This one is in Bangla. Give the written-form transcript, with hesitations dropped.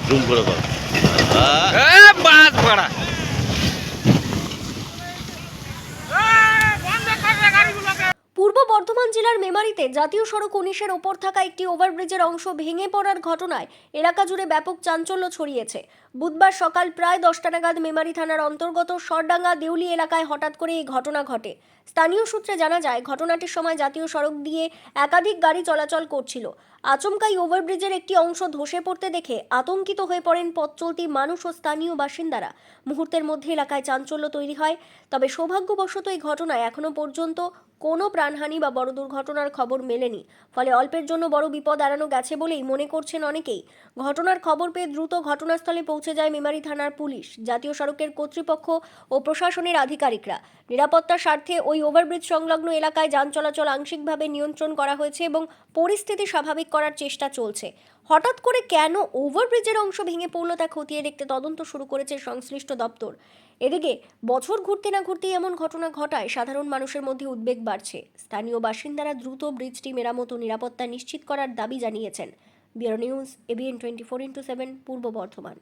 জুম করে দাও। বাস ভাড়া পূর্ব বর্ধমান জেলার মেমারিতে জাতীয় সড়ক 19-এর ওপর থাকা একটি ওভারব্রিজের অংশ ভেঙে পড়ার ঘটনায় এলাকা জুড়ে ব্যাপক চাঞ্চল্য ছড়িয়েছে। বুধবার সকাল প্রায় 10টা নাগাদ মেমারি থানার অন্তর্গত সরডাঙ্গা দেউলি এলাকায় হঠাৎ করে এই ঘটনা ঘটে। স্থানীয় সূত্রে জানা যায়, ঘটনাটির সময় জাতীয় সড়ক দিয়ে একাধিক গাড়ি চলাচল করছিল। আচমকাই ওভারব্রিজের একটি অংশ ধসে পড়তে দেখে আতঙ্কিত হয়ে পড়েন পথ চলতি মানুষ ও স্থানীয় বাসিন্দারা। মুহূর্তের মধ্যে এলাকায় চাঞ্চল্য তৈরি হয়। তবে সৌভাগ্যবশত এই ঘটনায় এখনো পর্যন্ত কোনো প্রাণহানি বা বড় দুর্ঘটনার খবর মেলেনি। ফলে অল্পের জন্য বড় বিপদ এড়ানো গেছে বলেই মনে করছেন অনেকেই। ঘটনার খবর পেয়ে দ্রুত ঘটনাস্থলে পৌঁছে যায় মেমারি থানার পুলিশ, জাতীয় সড়কের কর্তৃপক্ষ ও প্রশাসনের আধিকারিকরা। নিরাপত্তার স্বার্থে ওই ওভারব্রিজ সংলগ্ন এলাকায় যান চলাচল আংশিকভাবে নিয়ন্ত্রণ করা হয়েছে এবং পরিস্থিতি স্বাভাবিক করার চেষ্টা চলছে। হঠাৎ করে কেন ওভারব্রিজের অংশ ভেঙে পড়ল তা খতিয়ে দেখতে তদন্ত শুরু করেছে সংশ্লিষ্ট দপ্তর। এদিকে বছর ঘুরতে না ঘুরতেই এমন ঘটনা ঘটায় সাধারণ মানুষের মধ্যে উদ্বেগ বাড়ছে। স্থানীয় বাসিন্দারা দ্রুত ব্রিজটি মেরামত ও নিরাপত্তা নিশ্চিত করার দাবি জানিয়েছেন। ব্যুরো নিউজ, ABN 24x7, পূর্ব বর্ধমান।